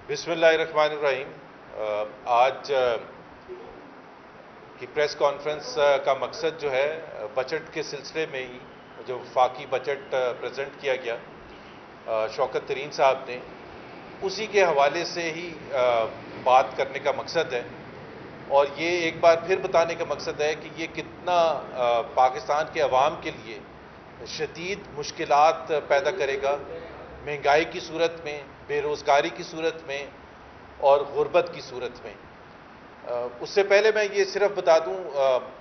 بسم اللہ الرحمن الرحیم۔ آج کی پریس کانفرنس کا مقصد جو ہے بجٹ کے سلسلے میں ہی جو وفاقی بجٹ پریزنٹ کیا گیا شوکت ترین صاحب نے، اسی کے حوالے سے ہی بات کرنے کا مقصد ہے، اور یہ ایک بار پھر بتانے کا مقصد ہے کہ یہ کتنا پاکستان کے عوام کے لیے شدید مشکلات پیدا کرے گا، مہنگائی کی صورت میں، بے روزگاری کی صورت میں اور غربت کی صورت میں۔ اس سے پہلے میں یہ صرف بتا دوں،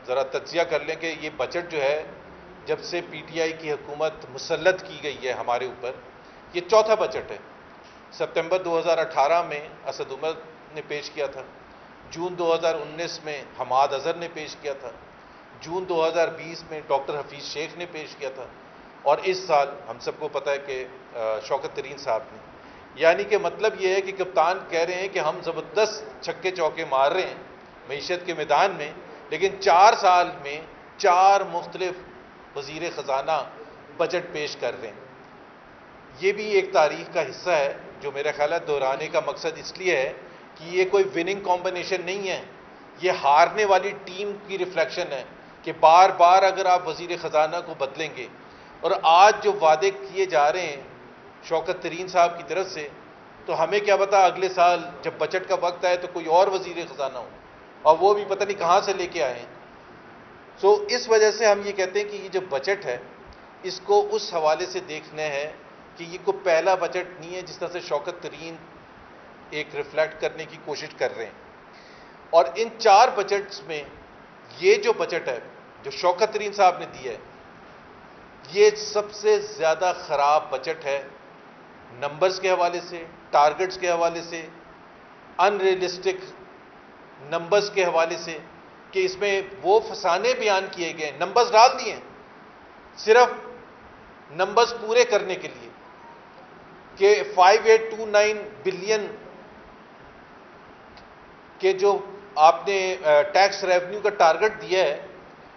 ذرا تجزیہ کر لیں کہ یہ بجٹ جو ہے جب سے پی ٹی آئی کی حکومت مسلط کی گئی ہے ہمارے اوپر، یہ چوتھا بجٹ ہے۔ ستمبر 2018 میں اسد عمر نے پیش کیا تھا، جون 2019 میں حماد اظہر نے پیش کیا تھا، جون 2020 میں ڈاکٹر حفیظ شیخ نے پیش کیا تھا، اور اس سال ہم سب کو پتہ ہے کہ شوکت ترین صاحب نے۔ یعنی کہ مطلب یہ ہے کہ کپتان کہہ رہے ہیں کہ ہم زبردست چھکے چوکے مار رہے ہیں معیشت کے میدان میں، لیکن 4 سال میں 4 مختلف وزیر خزانہ بجٹ پیش کر رہے ہیں۔ یہ بھی ایک تاریخ کا حصہ ہے جو میرا خیال ہے دہرانے کا مقصد اس لیے ہے کہ یہ کوئی وننگ کمبینیشن نہیں ہے، یہ ہارنے والی ٹیم کی ریفلیکشن ہے کہ بار بار اگر آپ وزیر خزانہ کو بدلیں گے، اور آج جو وعدے کیے جا رہے ہیں شوکت ترین صاحب کی طرف سے، تو ہمیں کیا پتا اگلے سال جب بجٹ کا وقت آئے تو کوئی اور وزیر خزانہ ہو، اور وہ بھی پتہ نہیں کہاں سے لے کے آئے ہیں۔ اس وجہ سے ہم یہ کہتے ہیں کہ یہ جو بجٹ ہے اس کو اس حوالے سے دیکھنا ہے کہ یہ کوئی پہلا بجٹ نہیں ہے جس طرح سے شوکت ترین ایک ریفلیکٹ کرنے کی کوشش کر رہے ہیں۔ اور ان 4 بجٹس میں یہ جو بجٹ ہے جو شوکت ترین صاحب نے دیا ہے، یہ سب سے زیادہ خراب بجٹ ہے، نمبرز کے حوالے سے، ٹارگٹس کے حوالے سے، ان ریئلسٹک نمبرز کے حوالے سے، کہ اس میں وہ فسانے بیان کیے گئے، نمبرز ڈال دیے ہیں صرف نمبرز پورے کرنے کے لیے، کہ 5829 بلین کے جو آپ نے ٹیکس ریونیو کا ٹارگٹ دیا ہے،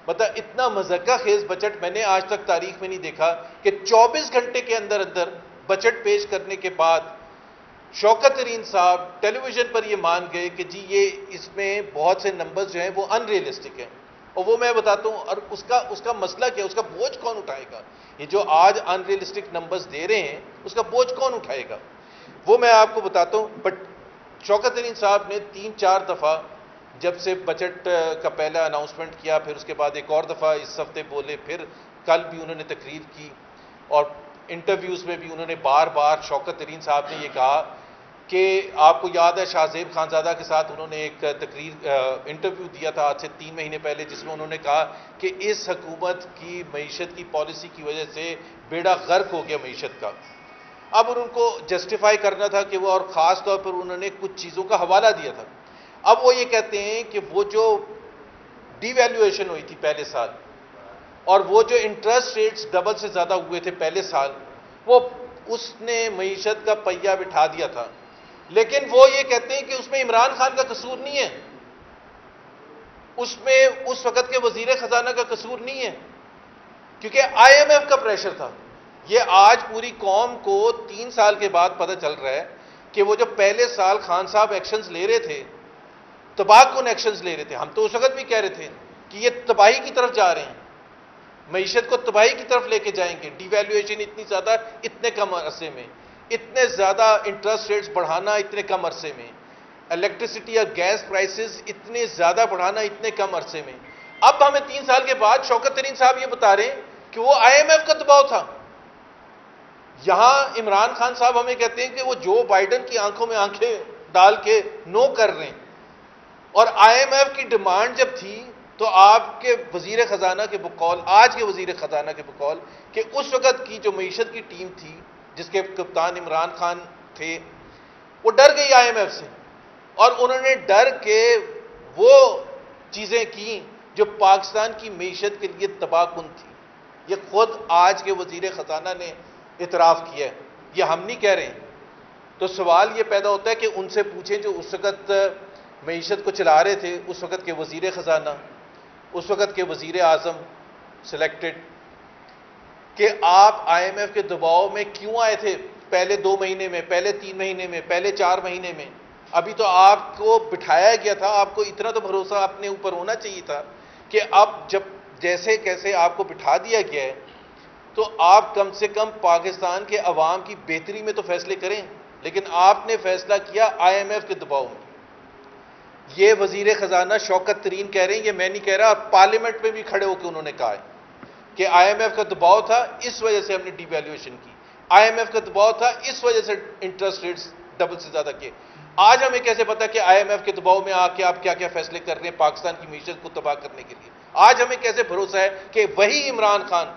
مطلب اتنا مذاقہ خیز بجٹ میں نے آج تک تاریخ میں نہیں دیکھا کہ 24 گھنٹے کے اندر بجٹ پیش کرنے کے بعد شوکت ترین صاحب ٹیلی ویژن پر یہ مان گئے کہ جی یہ اس میں بہت سے نمبرز جو ہیں وہ ان ریئلسٹک ہیں، اور وہ میں بتاتا ہوں، اور اس کا مسئلہ کیا ہے، اس کا بوجھ کون اٹھائے گا؟ یہ جو آج ان ریئلسٹک نمبرز دے رہے ہیں اس کا بوجھ کون اٹھائے گا؟ وہ میں آپ کو بتاتا ہوں۔ بٹ شوکت ترین صاحب نے 3-4 دفعہ جب سے بجٹ کا پہلا اناؤنسمنٹ کیا، پھر اس کے بعد ایک اور دفعہ اس ہفتے بولے، پھر کل بھی انہوں نے تقریر کی، اور انٹرویوز میں بھی انہوں نے بار بار شوکت ترین صاحب نے یہ کہا کہ آپ کو یاد ہے شاہ زیب خانزادہ کے ساتھ انہوں نے ایک انٹرویو دیا تھا آج سے 3 مہینے پہلے، جس میں انہوں نے کہا کہ اس حکومت کی معیشت کی پالیسی کی وجہ سے بیڑا غرق ہو گیا معیشت کا۔ اب ان کو جسٹیفائی کرنا تھا کہ وہ، اور خاص طور پر انہوں نے کچھ چیزوں کا حوالہ دیا تھا۔ اب وہ یہ کہتے ہیں کہ وہ جو ڈی ویلیویشن ہوئی تھی پہلے سال، اور وہ جو انٹرسٹ ریٹس ڈبل سے زیادہ ہوئے تھے پہلے سال، وہ اس نے معیشت کا پہیہ بٹھا دیا تھا، لیکن وہ یہ کہتے ہیں کہ اس میں عمران خان کا قصور نہیں ہے، اس میں اس وقت کے وزیر خزانہ کا قصور نہیں ہے، کیونکہ آئی ایم ایف کا پریشر تھا۔ یہ آج پوری قوم کو 3 سال کے بعد پتہ چل رہا ہے کہ وہ جو پہلے سال خان صاحب ایکشنز لے رہے تھے، تباہ کن ایکشنز لے رہے تھے، ہم تو اس وقت بھی کہہ رہے تھے کہ یہ تباہی کی طرف جا رہے ہیں، معیشت کو تباہی کی طرف لے کے جائیں گے، ڈی ویلیویشن اتنی زیادہ اتنے کم عرصے میں، اتنے زیادہ انٹرسٹ ریٹس بڑھانا اتنے کم عرصے میں، الیکٹریسٹی اور گیس پرائسز اتنے زیادہ بڑھانا اتنے کم عرصے میں۔ اب ہمیں 3 سال کے بعد شوکت ترین صاحب یہ بتا رہے ہیں کہ وہ آئی ایم ایف کا دباؤ تھا۔ یہاں عمران خان صاحب ہمیں کہتے ہیں کہ وہ جو بائیڈن کی آنکھوں میں آنکھیں ڈال کے نو کر رہے ہیں، اور آئی ایم ایف کی ڈیمانڈ جب تھی تو آپ کے وزیر خزانہ کے بقول، آج کے وزیر خزانہ کے بقول، کہ اس وقت کی جو معیشت کی ٹیم تھی جس کے کپتان عمران خان تھے، وہ ڈر گئی آئی ایم ایف سے، اور انہوں نے ڈر کے وہ چیزیں کی جو پاکستان کی معیشت کے لیے تباہ کن تھی۔ یہ خود آج کے وزیر خزانہ نے اعتراف کیا ہے، یہ ہم نہیں کہہ رہے ہیں۔ تو سوال یہ پیدا ہوتا ہے کہ ان سے پوچھیں جو اس وقت معیشت کو چلا رہے تھے، اس وقت کے وزیر خزانہ، اس وقت کے وزیر اعظم سلیکٹڈ، کہ آپ آئی ایم ایف کے دباؤ میں کیوں آئے تھے پہلے 2 مہینے میں، پہلے 3 مہینے میں، پہلے 4 مہینے میں. ابھی تو آپ کو بٹھایا گیا تھا، آپ کو اتنا تو بھروسہ اپنے اوپر ہونا چاہیے تھا کہ اب جب جیسے کیسے آپ کو بٹھا دیا گیا ہے تو آپ کم سے کم پاکستان کے عوام کی بہتری میں تو فیصلے کریں. لیکن آپ نے فیصلہ کیا IMF کے دباؤ میں. یہ وزیر خزانہ شوکت ترین کہہ رہے ہیں، یہ میں نہیں کہہ رہا، پارلیمنٹ میں بھی کھڑے ہو کے انہوں نے کہا ہے کہ IMF کا دباؤ تھا، اس وجہ سے ہم نے ڈی ویلیویشن کی. IMF کا دباؤ تھا، اس وجہ سے انٹرسٹ ریٹس ڈبل سے زیادہ کیے. آج ہمیں کیسے پتا کہ IMF کے دباؤ میں آ کے آپ کیا کیا فیصلے کر رہے ہیں پاکستان کی معیشت کو تباہ کرنے کے لیے؟ آج ہمیں کیسے بھروسہ ہے کہ وہی عمران خان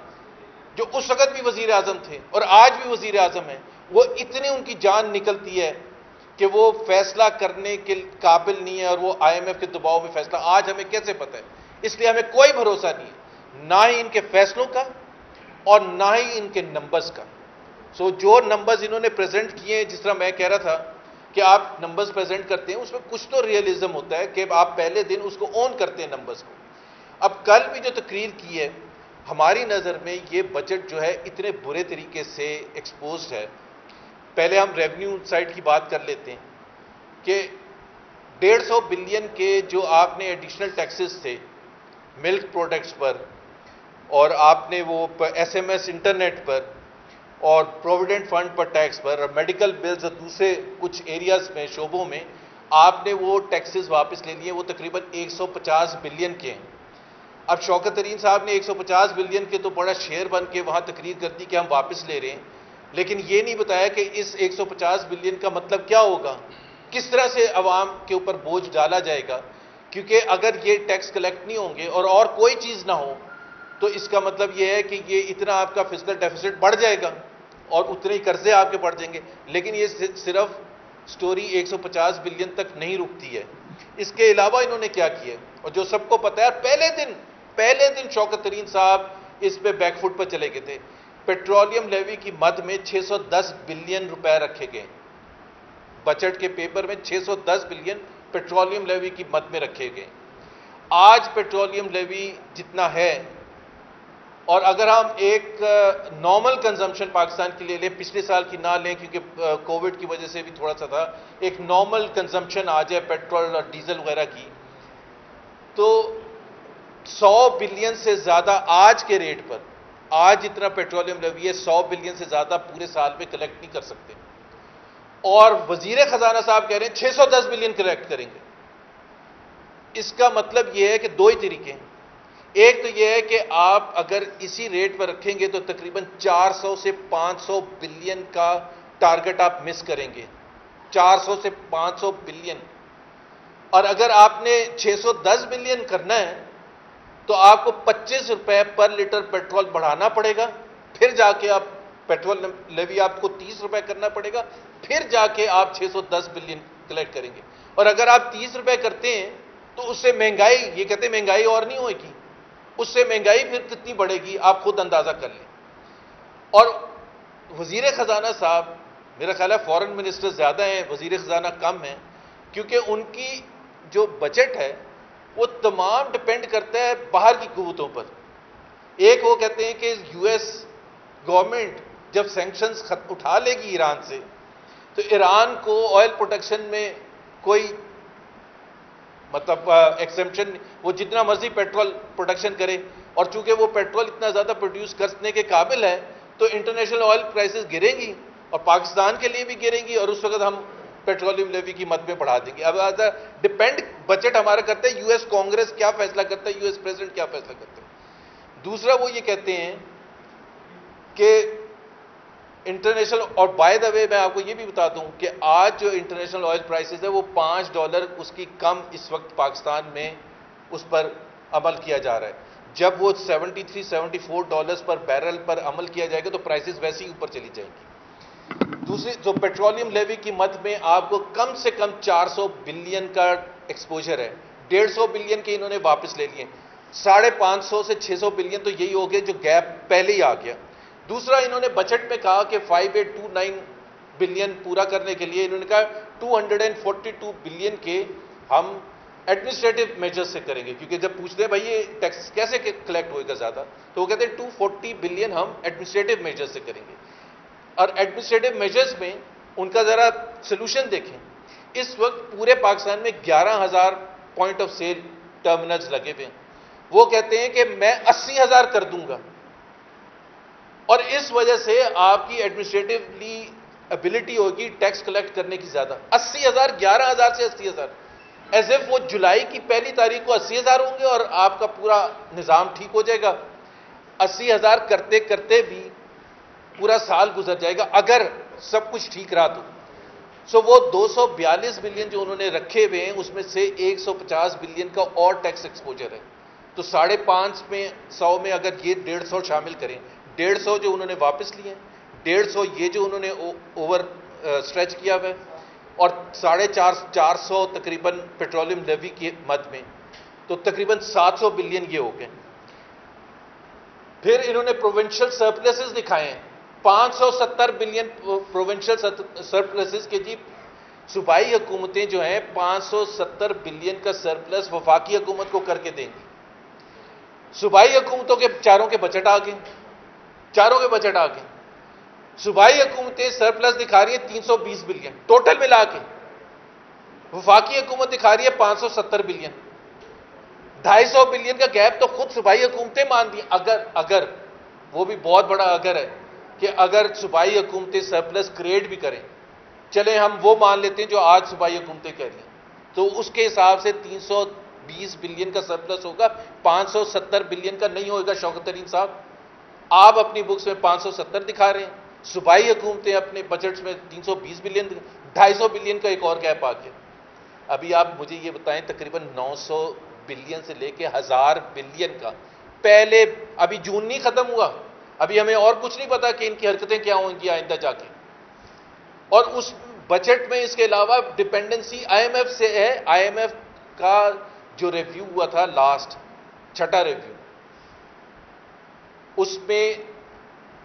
جو اس وقت بھی وزیر اعظم تھے اور آج بھی وزیر اعظم ہیں، وہ اتنے ان کی جان نکلتی ہے کہ وہ فیصلہ کرنے کے قابل نہیں ہے اور وہ IMF کے دباؤ میں فیصلہ، آج ہمیں کیسے پتہ ہے؟ اس لیے ہمیں کوئی بھروسہ نہیں ہے، نہ ہی ان کے فیصلوں کا اور نہ ہی ان کے نمبرز کا. جو نمبرز انہوں نے پریزنٹ کیے ہیں، جس طرح میں کہہ رہا تھا کہ آپ نمبرز پریزنٹ کرتے ہیں اس میں کچھ تو ریئلزم ہوتا ہے کہ آپ پہلے دن اس کو اون کرتے ہیں نمبرز کو. اب کل بھی جو تقریر کی ہے، ہماری نظر میں یہ بجٹ جو ہے اتنے برے طریقے سے ایکسپوزڈ ہے. پہلے ہم ریونیو سائڈ کی بات کر لیتے ہیں کہ 150 بلین کے جو آپ نے ایڈیشنل ٹیکسز تھے ملک پروڈکٹس پر، اور آپ نے وہ SMS انٹرنیٹ پر اور پروویڈنٹ فنڈ پر ٹیکس پر اور میڈیکل بلز اور دوسرے کچھ ایریاز میں شعبوں میں آپ نے وہ ٹیکسز واپس لے لیے، وہ تقریباً 150 بلین کے ہیں. اب شوکت ترین صاحب نے 150 بلین کے تو بڑا شیئر بن کے وہاں تقریر کر دی کہ ہم واپس لے رہے ہیں، لیکن یہ نہیں بتایا کہ اس 150 بلین کا مطلب کیا ہوگا، کس طرح سے عوام کے اوپر بوجھ ڈالا جائے گا. کیونکہ اگر یہ ٹیکس کلیکٹ نہیں ہوں گے اور کوئی چیز نہ ہو تو اس کا مطلب یہ ہے کہ یہ اتنا آپ کا فسکل ڈیفیسٹ بڑھ جائے گا اور اتنے ہی قرضے آپ کے بڑھ جائیں گے. لیکن یہ صرف سٹوری 150 بلین تک نہیں رکتی ہے، اس کے علاوہ انہوں نے کیا کیا، اور جو سب کو پتہ ہے. پہلے دن شوکت ترین صاحب اس پہ بیک فٹ پر چلے گئے تھے. پیٹرولیم لیوی کی مد میں 610 بلین روپے رکھے گئے، بجٹ کے پیپر میں 610 بلین پیٹرولیم لیوی کی مد میں رکھے گئے. آج پیٹرولیم لیوی جتنا ہے، اور اگر ہم ایک نارمل کنزمپشن پاکستان کے لیے لیں، پچھلے سال کی نہ لیں کیونکہ کووڈ کی وجہ سے بھی تھوڑا سا تھا، ایک نارمل کنزمپشن آ جائے پیٹرول اور ڈیزل وغیرہ کی، تو 100 بلین سے زیادہ آج کے ریٹ پر، آج جتنا پیٹرولیم لیوی ہے 100 بلین سے زیادہ پورے سال میں کلیکٹ نہیں کر سکتے. اور وزیر خزانہ صاحب کہہ رہے ہیں 610 بلین کلیکٹ کریں گے. اس کا مطلب یہ ہے کہ دو ہی طریقے ہیں. ایک تو یہ ہے کہ آپ اگر اسی ریٹ پر رکھیں گے تو تقریباً 400 سے 500 بلین کا ٹارگٹ آپ مس کریں گے، 400 سے 500 بلین. اور اگر آپ نے 610 بلین کرنا ہے تو آپ کو 25 روپے پر لیٹر پیٹرول بڑھانا پڑے گا، پھر جا کے آپ پیٹرول لیوی آپ کو 30 روپے کرنا پڑے گا، پھر جا کے آپ 610 بلین کلیکٹ کریں گے. اور اگر آپ 30 روپے کرتے ہیں تو اس سے مہنگائی، یہ کہتے ہیں مہنگائی اور نہیں ہوئے گی، اس سے مہنگائی پھر کتنی بڑھے گی آپ خود اندازہ کر لیں. اور وزیر خزانہ صاحب، میرا خیال ہے فورن منسٹر زیادہ ہیں، وزیر خزانہ کم ہیں، کیونکہ ان کی جو بجٹ ہے وہ تمام ڈپینڈ کرتا ہے باہر کی قوتوں پر. ایک وہ کہتے ہیں کہ US گورنمنٹ جب سینکشنز اٹھا لے گی ایران سے تو ایران کو آئل پروڈکشن میں کوئی مطلب ایکسمپشن، وہ جتنا مرضی پیٹرول پروڈکشن کرے، اور چونکہ وہ پیٹرول اتنا زیادہ پروڈیوس کرنے کے قابل ہے تو انٹرنیشنل آئل پرائسز گریں گی اور پاکستان کے لیے بھی گریں گی، اور اس وقت ہم پیٹرولیم لیوی کی مد میں بڑھا دیں گے. اب ڈپینڈ بجٹ ہمارا کرتا ہے US کانگریس کیا فیصلہ کرتا ہے، US پریزیڈنٹ کیا فیصلہ کرتا ہے. دوسرا وہ یہ کہتے ہیں کہ انٹرنیشنل، اور بائی دا وے میں آپ کو یہ بھی بتا دوں کہ آج جو انٹرنیشنل آئل پرائسز ہے وہ $5 اس کی کم اس وقت پاکستان میں اس پر عمل کیا جا رہا ہے. جب وہ $73-74 پر بیرل پر عمل کیا جائے گا تو پرائسز ویسے ہی اوپر چلی جائیں گی. دوسری جو پیٹرولیم لیوی کی مد میں آپ کو کم سے کم 400 بلین کا ایکسپوجر ہے، 150 بلین کے انہوں نے واپس لے لیے، 550 سے 600 بلین تو یہی ہو گئے جو گیپ پہلے ہی آ گیا. دوسرا انہوں نے بجٹ میں کہا کہ 5829 بلین پورا کرنے کے لیے انہوں نے کہا 242 بلین کے ہم ایڈمنسٹریٹو میجر سے کریں گے، کیونکہ جب پوچھتے ہیں بھائی یہ ٹیکس کیسے کلیکٹ ہوئے گا زیادہ، تو وہ کہتے ہیں 240 بلین ہم ایڈمنسٹریٹو میجر سے کریں گے. اور ایڈمنسٹریٹو میجرز میں ان کا ذرا سلوشن دیکھیں. اس وقت پورے پاکستان میں 11,000 پوائنٹ آف سیل ٹرمینلز لگے ہوئے ہیں. وہ کہتے ہیں کہ میں 80,000 کر دوں گا, اور اس وجہ سے آپ کی ایڈمنسٹریٹولی ابلٹی ہوگی ٹیکس کلیکٹ کرنے کی زیادہ. 80,000, 11,000 سے 80,000, ایز ایف وہ جولائی کی 1 تاریخ کو 80,000 ہوں گے اور آپ کا پورا نظام ٹھیک ہو جائے گا. 80,000 کرتے کرتے بھی پورا سال گزر جائے گا اگر سب کچھ ٹھیک رہا تو. سو وہ 242 بلین جو انہوں نے رکھے ہوئے ہیں اس میں سے 150 بلین کا اور ٹیکس ایکسپوجر ہے. تو 550 میں اگر یہ 150 شامل کریں, 150 جو انہوں نے واپس لیے ہیں, 150 یہ جو انہوں نے اوور اسٹریچ کیا ہوا ہے, اور 450 تقریباً پیٹرولیم لیوی کی مد میں, تو تقریباً 700 بلین یہ ہو گئے. پھر انہوں نے پروونشل سرپلسز دکھائے ہیں 570 بلین پروونشل سرپلسز کے. جی صوبائی حکومتیں جو ہیں 570 بلین کا سرپلس وفاقی حکومت کو کر کے دیں گی. صوبائی حکومتوں کے چاروں کے بجٹ آ گئے, چاروں کے بجٹ آ گئے. صوبائی حکومتیں سرپلس دکھا رہی ہیں 320 بلین ٹوٹل ملا کے, وفاقی حکومت دکھا رہی ہے 570 بلین. 250 بلین کا گیپ تو خود صوبائی حکومتیں مان دی. اگر وہ بھی بہت بڑا اگر ہے کہ اگر صوبائی حکومتیں سرپلس کریٹ بھی کریں, چلیں ہم وہ مان لیتے ہیں جو آج صوبائی حکومتیں کہہ رہی ہیں, تو اس کے حساب سے 320 بلین کا سرپلس ہوگا, 570 بلین کا نہیں ہوگا. شوکت ترین صاحب, آپ اپنی بکس میں 570 دکھا رہے ہیں, صوبائی حکومتیں اپنے بجٹس میں 320 بلین, 250 بلین کا ایک اور گیپ آ گیا. ابھی آپ مجھے یہ بتائیں تقریباً 900 بلین سے لے کے 1000 بلین کا پہلے, ابھی جون نہیں ختم ہوا, ابھی ہمیں اور کچھ نہیں پتا کہ ان کی حرکتیں کیا ہوں گی آئندہ جا کے. اور اس بجٹ میں اس کے علاوہ ڈپینڈنسی آئی ایم ایف سے ہے. آئی ایم ایف کا جو ریویو ہوا تھا لاسٹ 6واں ریویو, اس میں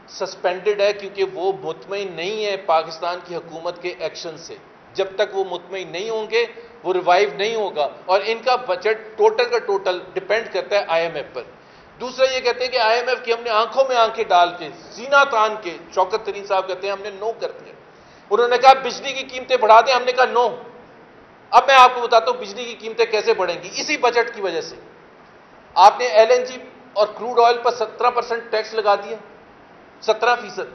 سسپینڈڈ ہے کیونکہ وہ مطمئن نہیں ہے پاکستان کی حکومت کے ایکشن سے. جب تک وہ مطمئن نہیں ہوں گے وہ ریوائیو نہیں ہوگا, اور ان کا بجٹ ٹوٹل کا ٹوٹل ڈپینڈ کرتا ہے آئی ایم ایف پر. دوسرا یہ کہتے ہیں کہ آئی ایم ایف کی ہم نے آنکھوں میں آنکھیں ڈال کے سینہ تان کے, شوکت ترین صاحب کہتے ہیں ہم نے نو کر دیا. انہوں نے کہا بجلی کی قیمتیں بڑھا دیں, ہم نے کہا نو. اب میں آپ کو بتاتا ہوں بجلی کی قیمتیں کیسے بڑھیں گی, اسی بجٹ کی وجہ سے. آپ نے ایل این جی اور کروڈ آئل پر 17% ٹیکس لگا دیا, 17%.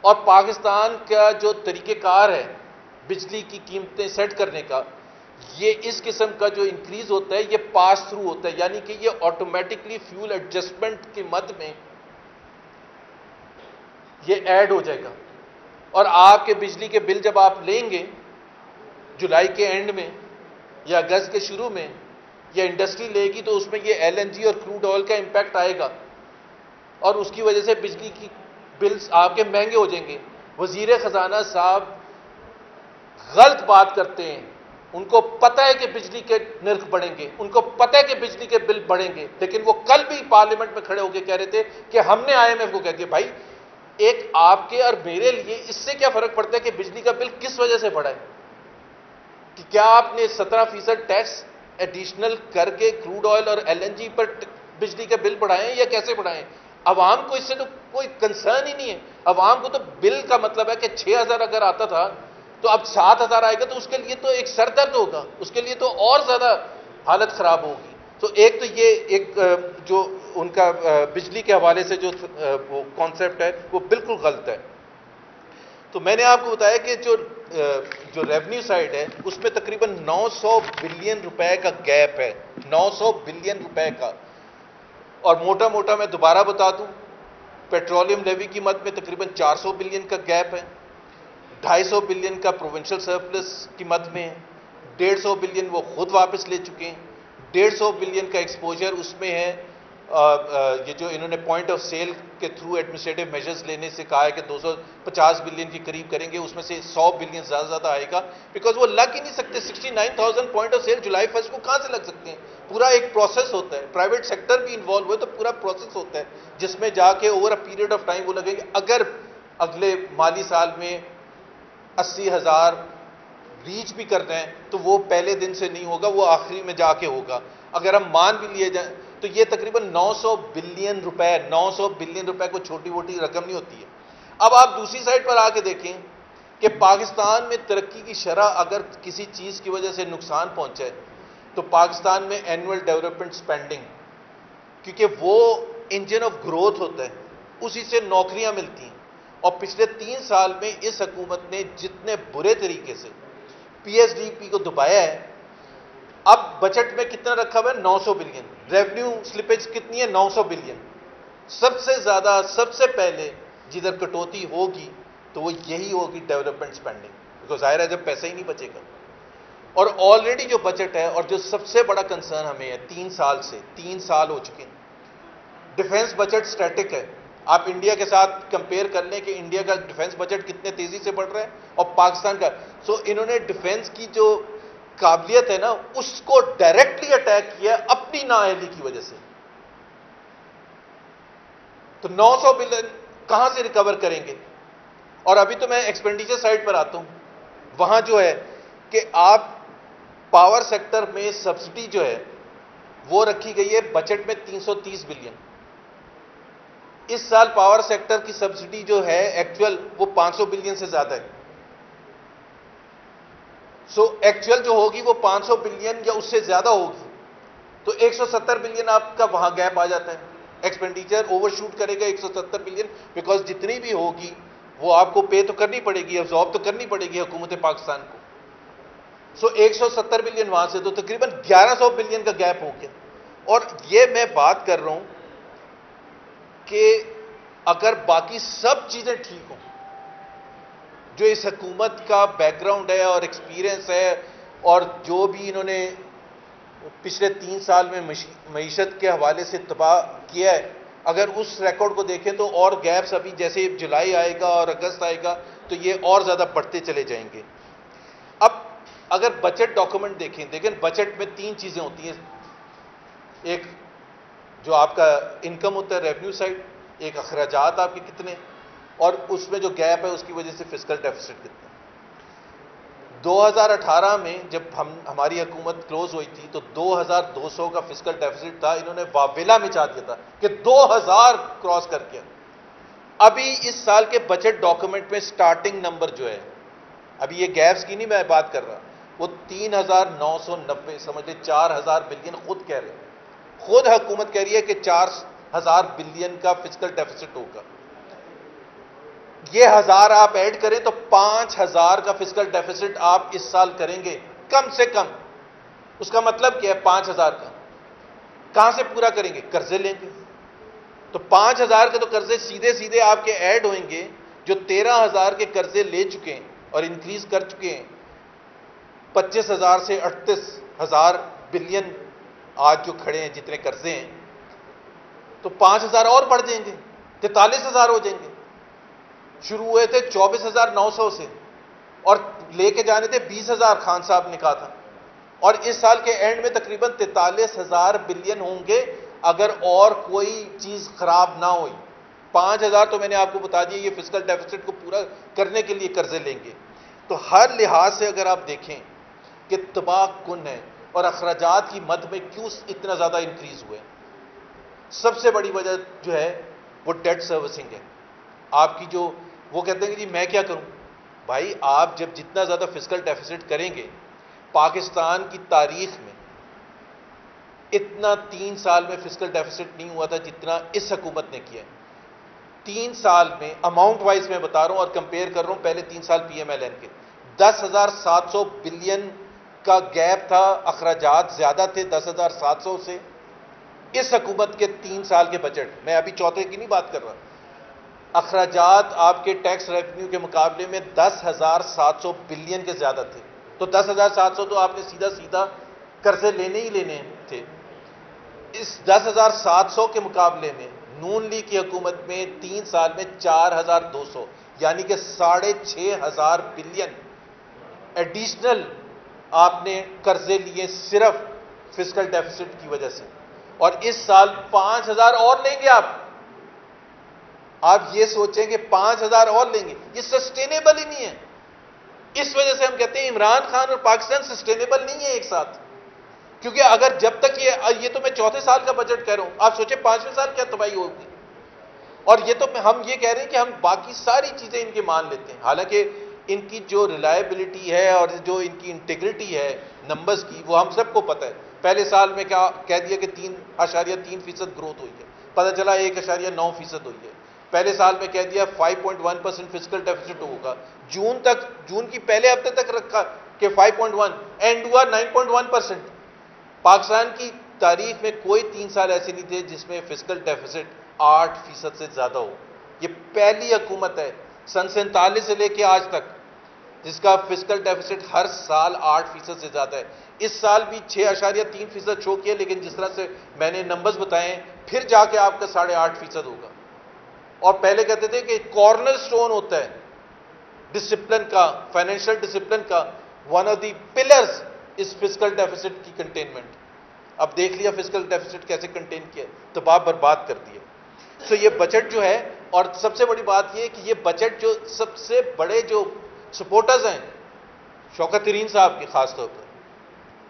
اور پاکستان کا جو طریقہ کار ہے بجلی کی قیمتیں سیٹ کرنے کا, یہ اس قسم کا جو انکریز ہوتا ہے یہ پاس تھرو ہوتا ہے, یعنی کہ یہ آٹومیٹکلی فیول ایڈجسٹمنٹ کی مد میں یہ ایڈ ہو جائے گا. اور آپ کے بجلی کے بل جب آپ لیں گے جولائی کے اینڈ میں یا اگست کے شروع میں, یا انڈسٹری لے گی تو اس میں یہ ایل این جی اور کروڈ آئل کا امپیکٹ آئے گا, اور اس کی وجہ سے بجلی کی بلز آپ کے مہنگے ہو جائیں گے. وزیر خزانہ صاحب غلط بات کرتے ہیں, ان کو پتہ ہے کہ بجلی کے نرخ بڑھیں گے, ان کو پتہ ہے کہ بجلی کے بل بڑھیں گے, لیکن وہ کل بھی پارلیمنٹ میں کھڑے ہو کے کہہ رہے تھے کہ ہم نے آئی ایم ایف کو کہہ دیا. بھائی ایک آپ کے اور میرے لیے اس سے کیا فرق پڑتا ہے کہ بجلی کا بل کس وجہ سے بڑھا ہے, کہ کیا آپ نے 17% ٹیکس ایڈیشنل کر کے کروڈ آئل اور ایل این جی پر بجلی کے بل بڑھائیں یا کیسے بڑھائیں. عوام کو اس سے تو کوئی کنسرن ہی نہیں ہے. عوام کو تو بل کا مطلب ہے کہ 6,000 اگر آتا تھا تو اب 7,000 آئے گا, تو اس کے لیے تو ایک سر درد ہوگا, اس کے لیے تو اور زیادہ حالت خراب ہوگی. تو ایک تو یہ ایک جو ان کا بجلی کے حوالے سے جو وہ کانسیپٹ ہے وہ بالکل غلط ہے. تو میں نے آپ کو بتایا کہ جو ریونیو سائڈ ہے اس میں تقریباً 900 بلین روپے کا گیپ ہے, 900 بلین روپے کا. اور موٹا موٹا میں دوبارہ بتا دوں, پیٹرولیم لیوی کی مد میں تقریباً 400 بلین کا گیپ ہے, 250 بلین کا پروونشل سرپلس کی مد میں ہے, 150 بلین وہ خود واپس لے چکے ہیں, 150 بلین کا ایکسپوجر اس میں ہے. یہ جو انہوں نے پوائنٹ آف سیل کے تھرو ایڈمنسٹریٹو میجرز لینے سے کہا ہے کہ 250 بلین کے قریب کریں گے, اس میں سے 100 بلین زیادہ آئے گا, بیکاز وہ لگ ہی نہیں سکتے. 69,000 پوائنٹ آف سیل جولائی 1 کو کہاں سے لگ سکتے ہیں. پورا ایک پروسیس ہوتا ہے, پرائیویٹ سیکٹر بھی انوالو ہوئے, تو پورا پروسیس ہوتا ہے جس میں جا کے over a period of time وہ لگیں گے. اگر اگلے مالی سال میں 80,000 ریچ بھی کرنا ہے تو وہ پہلے دن سے نہیں ہوگا, وہ آخری میں جا کے ہوگا. اگر ہم مان بھی لیے جائیں تو یہ تقریباً 900 بلین روپے, 900 بلین روپے کو چھوٹی موٹی رقم نہیں ہوتی ہے. اب آپ دوسری سائڈ پر آ کے دیکھیں کہ پاکستان میں ترقی کی شرح اگر کسی چیز کی وجہ سے نقصان پہنچے تو پاکستان میں اینول ڈیولپمنٹ سپینڈنگ، کیونکہ وہ انجن آف گروتھ ہوتا ہے، اسی سے نوکریاں ملتی ہیں. اور پچھلے 3 سال میں اس حکومت نے جتنے برے طریقے سے پی ایس ڈی پی کو دبایا ہے. اب بجٹ میں کتنا رکھا ہوا ہے؟ 900 بلین. ریونیو سلپیج کتنی ہے؟ 900 بلین. سب سے زیادہ، سب سے پہلے جدھر کٹوتی ہوگی تو وہ یہی ہوگی ڈیولپمنٹ سپینڈنگ، کیونکہ ظاہر ہے جب پیسہ ہی نہیں بچے گا. اور آلریڈی جو بجٹ ہے اور جو سب سے بڑا کنسرن ہمیں ہے 3 سال ہو چکے ہیں، ڈیفنس بجٹ سٹیٹک ہے. آپ انڈیا کے ساتھ کمپیئر کر لیں کہ انڈیا کا ڈیفنس بجٹ کتنے تیزی سے بڑھ رہا ہے اور پاکستان کا. انہوں نے ڈیفنس کی جو قابلیت ہے نا اس کو ڈائریکٹلی اٹیک کیا اپنی نااہلی کی وجہ سے. تو 900 بلین کہاں سے ریکور کریں گے؟ اور ابھی تو میں ایکسپینڈیچر سائڈ پر آتا ہوں. وہاں جو ہے کہ آپ پاور سیکٹر میں سبسڈی جو ہے وہ رکھی گئی ہے بجٹ میں 330 بلین. اس سال پاور سیکٹر کی سبسڈی جو ہے ایکچوئل وہ 500 بلین سے زیادہ ہے. ایکچوئل جو ہوگی وہ 500 بلین یا اس سے زیادہ ہوگی. تو 170 بلین آپ کا وہاں گیپ آ جاتا ہے. ایکسپینڈیچر اوور شوٹ کرے گا 170 بلین، بیکاز جتنی بھی ہوگی وہ آپ کو پے تو کرنی پڑے گی، ابزارب تو کرنی پڑے گی حکومت پاکستان کو. 170 بلین وہاں سے تو تقریباً 1100 بلین کا گیپ ہو گیا. اور یہ میں بات کر رہا ہوں کہ اگر باقی سب چیزیں ٹھیک ہوں، جو اس حکومت کا بیک گراؤنڈ ہے اور ایکسپیرینس ہے اور جو بھی انہوں نے پچھلے 3 سال میں معیشت کے حوالے سے تباہ کیا ہے، اگر اس ریکارڈ کو دیکھیں تو اور گیپس ابھی جیسے جولائی آئے گا اور اگست آئے گا تو یہ اور زیادہ بڑھتے چلے جائیں گے. اب اگر بجٹ ڈاکومنٹ دیکھیں بجٹ میں 3 چیزیں ہوتی ہیں. ایک جو آپ کا انکم ہوتا ہے ریونیو سائڈ، ایک اخراجات آپ کے کتنے، اور اس میں جو گیپ ہے اس کی وجہ سے فسکل ڈیفیسٹ کتنا. 2018 میں جب ہماری حکومت کلوز ہوئی تھی تو 2200 کا فسکل ڈیفیسٹ تھا. انہوں نے واویلا مچا دیا تھا کہ 2000 کراس کر کے. ابھی اس سال کے بجٹ ڈاکومنٹ میں سٹارٹنگ نمبر جو ہے، ابھی یہ گیپس کی نہیں میں بات کر رہا، وہ 3990، سمجھ لیں 4000 بلین. خود کہہ رہے ہیں، خود حکومت کہہ رہی ہے کہ 4000 بلین کا فسکل ڈیفیسٹ ہوگا. یہ 1000 آپ ایڈ کریں تو 5000 کا فسکل ڈیفیسٹ آپ اس سال کریں گے کم سے کم. اس کا مطلب کیا ہے 5000 کا؟ کہاں سے پورا کریں گے؟ قرضے لیں گے. تو 5000 کے تو قرضے سیدھے سیدھے آپ کے ایڈ ہوئیں گے. جو 13000 کے قرضے لے چکے ہیں اور انکریز کر چکے ہیں 25000 سے 38000 بلین آج جو کھڑے ہیں جتنے قرضے ہیں، تو 5000 اور بڑھ جائیں گے، 43000 ہو جائیں گے. شروع ہوئے تھے 24900 سے اور لے کے جانے تھے 20000 خان صاحب نے کہا تھا. اور اس سال کے اینڈ میں تقریباً 43000 بلین ہوں گے اگر اور کوئی چیز خراب نہ ہوئی. 5000 تو میں نے آپ کو بتا دیا یہ فسکل ڈیفیسٹ کو پورا کرنے کے لیے قرضے لیں گے. تو ہر لحاظ سے اگر آپ دیکھیں کہ تباہ کن ہے. اور اخراجات کی مد میں کیوں اتنا زیادہ انکریز ہوئے؟ سب سے بڑی وجہ جو ہے وہ ڈیٹ سروسنگ ہے. آپ کی جو وہ کہتے ہیں کہ جی میں کیا کروں؟ بھائی آپ جب جتنا زیادہ فسکل ڈیفیسٹ کریں گے، پاکستان کی تاریخ میں اتنا 3 سال میں فسکل ڈیفیسٹ نہیں ہوا تھا جتنا اس حکومت نے کیا. 3 سال میں اماؤنٹ وائز میں بتا رہا ہوں اور کمپیئر کر رہا ہوں پہلے 3 سال پی ایم ایل این کے. 10,700 بلین کا گیپ تھا، اخراجات زیادہ تھے 10,700 سے. اس حکومت کے 3 سال کے بجٹ میں ابھی چوتھے کی نہیں بات کر رہا، اخراجات آپ کے ٹیکس ریونیو کے مقابلے میں 10,700 بلین کے زیادہ تھے. تو 10,700 تو آپ نے سیدھا سیدھا قرضے لینے ہی لینے تھے. اس 10,700 کے مقابلے میں نون لیگ کی حکومت میں 3 سال میں 4,200 یعنی کہ 6,500 بلین ایڈیشنل آپ نے قرضے لیے صرف فسکل ڈیفیسٹ کی وجہ سے. اور اس سال 5,000 اور لیں گے آپ. آپ یہ سوچیں کہ 5,000 اور لیں گے، یہ سسٹینیبل ہی نہیں ہے. اس وجہ سے ہم کہتے ہیں عمران خان اور پاکستان سسٹینیبل نہیں ہے ایک ساتھ. کیونکہ اگر جب تک یہ تو میں چوتھے سال کا بجٹ کہہ رہا ہوں، آپ سوچیں 5ویں سال کیا تباہی ہوگی. اور یہ تو ہم یہ کہہ رہے ہیں کہ ہم باقی ساری چیزیں ان کے مان لیتے ہیں، حالانکہ ان کی جو ریلائبلٹی ہے اور جو ان کی انٹیگریٹی ہے نمبرز کی، وہ ہم سب کو پتہ ہے۔ پہلے سال میں کیا کہہ دیا کہ 3.3% گروتھ ہوئی ہے، پتہ چلا 1.9% ہوئی ہے۔ پہلے سال میں کہہ دیا 5.1% فسکل ڈیفیسٹ ہوگا، جون کی پہلے ہفتے تک رکھا کہ 5.1، اینڈ ہوا 9.1%۔ پاکستان کی تاریخ میں کوئی 3 سال ایسے نہیں تھے جس میں فسکل ڈیفیسٹ 8% سے زیادہ ہو۔ یہ پہلی حکومت ہے سن 47 سے لے کے آج تک جس کا فسکل ڈیفیسٹ ہر سال 8% سے زیادہ ہے۔ اس سال بھی 6.3% شو کیا، لیکن جس طرح سے میں نے نمبرز بتائے ہیں پھر جا کے آپ کا 8.5% ہوگا۔ اور پہلے کہتے تھے کہ کارنر سٹون ہوتا ہے ڈسپلن کا، فائنینشیل ڈسپلن کا، one of the pillars is fiscal deficit کی کنٹینمنٹ۔ اب دیکھ لیا فسکل ڈیفیسٹ کیسے کنٹین کیا، تباہ برباد کر دیا۔ سو یہ بجٹ جو ہے، اور سب سے بڑی بات یہ ہے کہ یہ بجٹ جو سب سے بڑے جو سپورٹرز ہیں شوکت ترین صاحب کے، خاص طور پر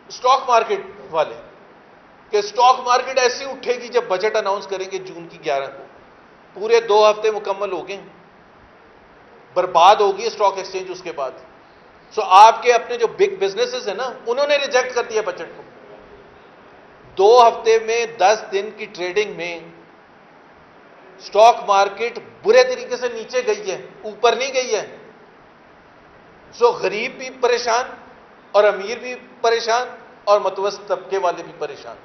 اسٹاک مارکیٹ والے، کہ اسٹاک مارکیٹ ایسی اٹھے گی جب بجٹ اناؤنس کریں گے جون کی 11 کو، پورے 2 ہفتے مکمل ہو گئے، برباد ہوگی اسٹاک ایکسچینج اس کے بعد۔ سو آپ کے اپنے جو بگ بزنسز ہیں نا، انہوں نے ریجیکٹ کر دیا بجٹ کو۔ 2 ہفتے میں 10 دن کی ٹریڈنگ میں اسٹاک مارکیٹ برے طریقے سے نیچے گئی ہے، اوپر نہیں گئی ہے۔ سو غریب بھی پریشان اور امیر بھی پریشان اور متوسط طبقے والے بھی پریشان۔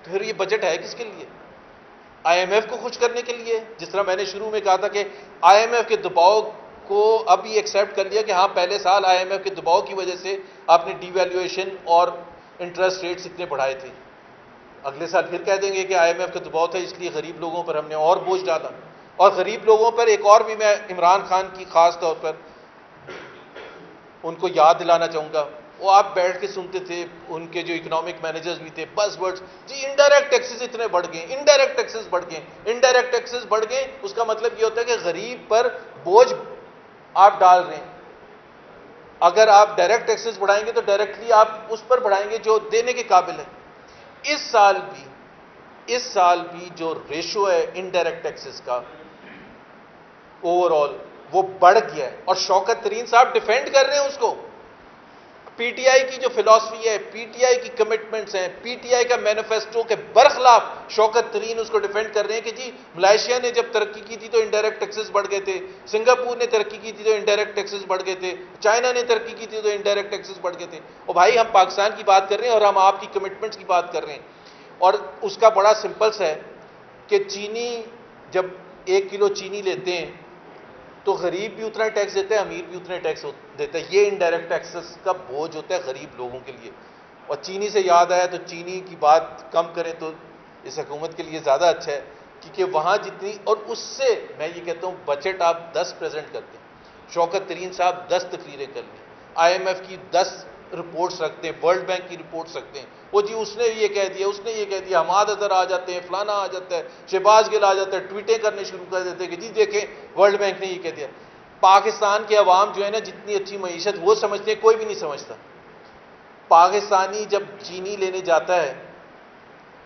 پھر یہ بجٹ ہے کس کے لیے؟ آئی ایم ایف کو خوش کرنے کے لیے، جس طرح میں نے شروع میں کہا تھا کہ آئی ایم ایف کے دباؤ کو اب یہ ایکسیپٹ کر لیا کہ ہاں پہلے سال آئی ایم ایف کے دباؤ کی وجہ سے آپ نے ڈی ویلیویشن اور انٹرسٹ ریٹس اتنے بڑھائے تھے، اگلے سال پھر کہہ دیں گے کہ آئی ایم ایف کا دباؤ تھا اس لیے غریب لوگوں پر ہم نے اور بوجھ ڈالا۔ اور غریب لوگوں پر ایک اور بھی میں عمران خان کی خاص طور پر ان کو یاد دلانا چاہوں گا، وہ آپ بیٹھ کے سنتے تھے، ان کے جو اکنامک مینیجرز بھی تھے، بس ورڈز، جی انڈائریکٹ ٹیکسز اتنے بڑھ گئے، انڈائریکٹ ٹیکسز بڑھ گئے، انڈائریکٹ ٹیکسز بڑھ گئے۔ اس کا مطلب یہ ہوتا ہے کہ غریب پر بوجھ آپ ڈال رہے ہیں۔ اگر آپ ڈائریکٹ ٹیکسز بڑھائیں گے تو ڈائریکٹلی آپ اس پر بڑھائیں گے جو دینے کے قابل ہے۔ اس سال بھی جو ریشو ہے انڈائریکٹ ٹیکسز کا اوور آل وہ بڑھ گیا ہے، اور شوکت ترین صاحب ڈیفینڈ کر رہے ہیں اس کو۔ پی ٹی آئی کی جو فلاسفی ہے، پی ٹی آئی کی کمٹمنٹس ہیں، پی ٹی آئی کا مینیفیسٹو کے برخلاف شوکت ترین اس کو ڈیفینڈ کر رہے ہیں کہ جی ملائیشیا نے جب ترقی کی تھی تو انڈائریکٹ ٹیکسز بڑھ گئے تھے، سنگاپور نے ترقی کی تھی تو انڈائریکٹ ٹیکسز بڑھ گئے تھے، چائنا نے ترقی کی تھی تو انڈائریکٹ ٹیکسز بڑھ گئے تھے۔ اور بھائی ہم پاکستان کی بات کر رہے ہیں اور ہم آپ کی کمٹمنٹس کی بات کر رہے ہیں، اور اس کا بڑا سمپل سا ہے کہ چینی، جب 1 کلو چینی لیتے ہیں تو غریب بھی اتنا ٹیکس دیتا ہے، امیر بھی اتنا ٹیکس دیتا ہے۔ یہ انڈائریکٹ ٹیکسز کا بوجھ ہوتا ہے غریب لوگوں کے لیے۔ اور چینی سے یاد آیا تو چینی کی بات کم کریں تو اس حکومت کے لیے زیادہ اچھا ہے، کیونکہ وہاں جتنی، اور اس سے میں یہ کہتا ہوں بجٹ آپ 10 پریزنٹ کرتے ہیں، شوکت ترین صاحب 10 تقریریں کر لیں، آئی ایم ایف کی 10 رپورٹس رکھتے ہیں، ورلڈ بینک کی رپورٹس رکھتے ہیں، وہ جی اس نے یہ کہہ دیا، اس نے یہ کہہ دیا، حماد اظہر آ جاتے ہیں، فلانا آ جاتا ہے، شہباز گل آ جاتا ہے، ٹویٹیں کرنے شروع کر دیتے ہیں کہ جی دیکھیں ورلڈ بینک نے یہ کہہ دیا۔ پاکستان کے عوام جو ہے نا، جتنی اچھی معیشت وہ سمجھتے ہیں، کوئی بھی نہیں سمجھتا۔ پاکستانی جب چینی لینے جاتا ہے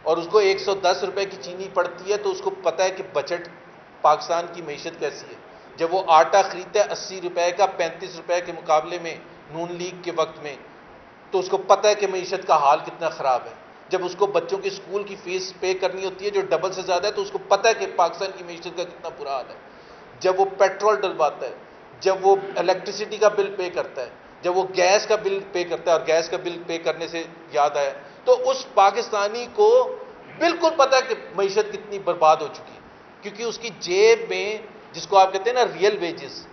اور اس کو 110 روپے کی چینی پڑتی ہے تو اس کو پتہ ہے کہ بجٹ پاکستان کی معیشت کیسی ہے۔ جب وہ آٹا خریدتا ہے 80 روپے کا 35 روپے کے مقابلے میں نون لیگ کے وقت میں، تو اس کو پتہ ہے کہ معیشت کا حال کتنا خراب ہے۔ جب اس کو بچوں کی اسکول کی فیس پے کرنی ہوتی ہے جو ڈبل سے زیادہ ہے، تو اس کو پتہ ہے کہ پاکستان کی معیشت کا کتنا برا حال ہے۔ جب وہ پیٹرول ڈلواتا ہے، جب وہ الیکٹریسٹی کا بل پے کرتا ہے، جب وہ گیس کا بل پے کرتا ہے، اور گیس کا بل پے کرنے سے یاد آیا، تو اس پاکستانی کو بالکل پتہ ہے کہ معیشت کتنی برباد ہو چکی ہے، کیونکہ اس کی جیب میں، جس کو آپ کہتے ہیں نا ریئل ویجز،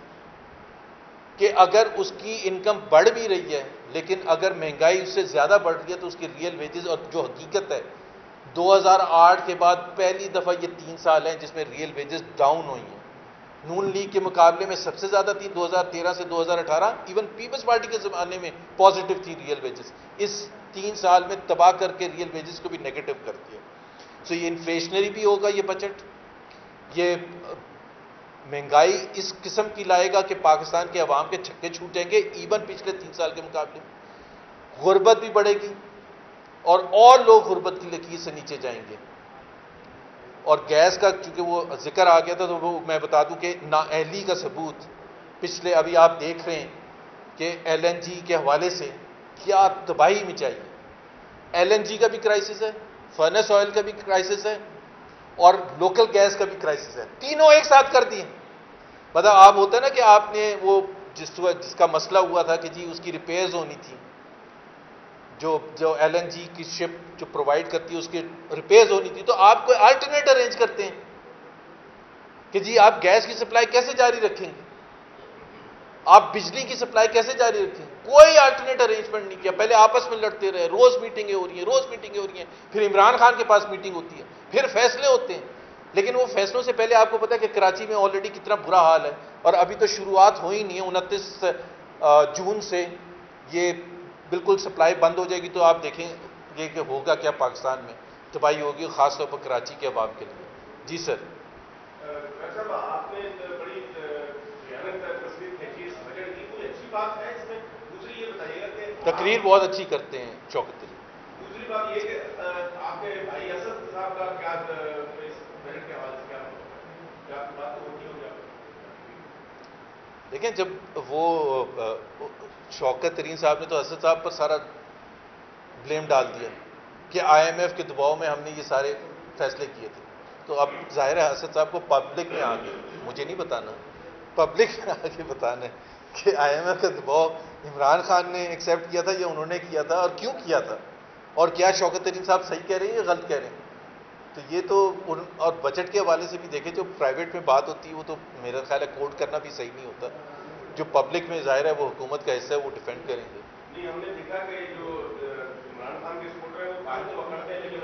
کہ اگر اس کی انکم بڑھ بھی رہی ہے لیکن اگر مہنگائی اس سے زیادہ بڑھ رہی ہے تو اس کی ریئل ویجز، اور جو حقیقت ہے 2008 کے بعد پہلی دفعہ یہ 3 سال ہیں جس میں ریئل ویجز ڈاؤن ہوئی ہیں۔ نون لیگ کے مقابلے میں سب سے زیادہ تھی 2013 سے 2018، ایون پیپلز پارٹی کے زمانے میں پازیٹو تھی ریئل ویجز، اس 3 سال میں تباہ کر کے ریئل ویجز کو بھی نیگیٹو کر دیا۔ سو یہ انفلیشنری بھی ہوگا یہ بجٹ، یہ مہنگائی اس قسم کی لائے گا کہ پاکستان کے عوام کے چھکے چھوٹ جائیں گے ایون پچھلے 3 سال کے مقابلے میں، غربت بھی بڑھے گی اور لوگ غربت کی لکیر سے نیچے جائیں گے۔ اور گیس کا چونکہ وہ ذکر آ گیا تھا تو وہ میں بتا دوں کہ نااہلی کا ثبوت پچھلے ابھی آپ دیکھ رہے ہیں کہ ایل این جی کے حوالے سے کیا تباہی مچائی ہے. ایل این جی کا بھی کرائسس ہے, فرنس آئل کا بھی کرائسس ہے, اور لوکل گیس کا بھی کرائسس ہے, تینوں ایک ساتھ کر دیے. مطلب آپ ہوتا ہے نا کہ آپ نے وہ جس کا مسئلہ ہوا تھا کہ جی اس کی ریپیئرز ہونی تھی, جو ایل این جی کی شپ جو پرووائڈ کرتی ہے اس کی ریپیئرز ہونی تھی, تو آپ کوئی الٹرنیٹ ارینج کرتے ہیں کہ جی آپ گیس کی سپلائی کیسے جاری رکھیں گے, آپ بجلی کی سپلائی کیسے جاری رکھیں. کوئی الٹرنیٹ ارینجمنٹ نہیں کیا, پہلے آپس میں لڑتے رہے, روز میٹنگیں ہو رہی ہیں, پھر عمران خان کے پاس میٹنگ ہوتی ہے, پھر فیصلے ہوتے ہیں. لیکن وہ فیصلوں سے پہلے آپ کو پتا ہے کہ کراچی میں آلریڈی کتنا برا حال ہے, اور ابھی تو شروعات ہو ہی نہیں ہے. 29 جون سے یہ بالکل سپلائی بند ہو جائے گی, تو آپ دیکھیں گے کہ ہوگا کیا پاکستان میں, تباہی ہوگی خاص طور پر کراچی کے عوام کے لیے. جی سر. آپ نے بڑی تصویر کھینچی اس بجٹ کی, کوئی اچھی بات ہے اس میں؟ دوسری یہ بتائیے گا کہ تقریر بہت اچھی کرتے ہیں شوکت علی. دوسری بات یہ کہ آپ کے بھائی اسد صاحب کا کیا اس بجٹ کے حوالے سے کیا بات تو ہوتی ہوگی؟ دیکھیں جب وہ شوکت ترین صاحب نے تو اسد صاحب پر سارا بلیم ڈال دیا کہ آئی ایم ایف کے دباؤ میں ہم نے یہ سارے فیصلے کیے تھے. تو اب ظاہر ہے اسد صاحب کو پبلک میں آ کے, مجھے نہیں بتانا, پبلک میں آ کے بتانا ہے کہ آئی ایم ایف کا دباؤ عمران خان نے ایکسیپٹ کیا تھا یا انہوں نے کیا تھا, اور کیوں کیا تھا, اور کیا شوکت ترین صاحب صحیح کہہ رہے ہیں یا غلط کہہ رہے ہیں. تو یہ تو اور بجٹ کے حوالے سے بھی دیکھیں, جو پرائیویٹ میں بات ہوتی ہے وہ تو میرا خیال ہے کوٹ کرنا بھی صحیح نہیں ہوتا. جو پبلک میں ظاہر ہے وہ حکومت کا حصہ ہے, وہ ڈیفینڈ کریں گے. نہیں, ہم نے دیکھا کہ جو عمران خان کے سپورٹر ہیں وہ بات تو پکڑتے ہیں لیکن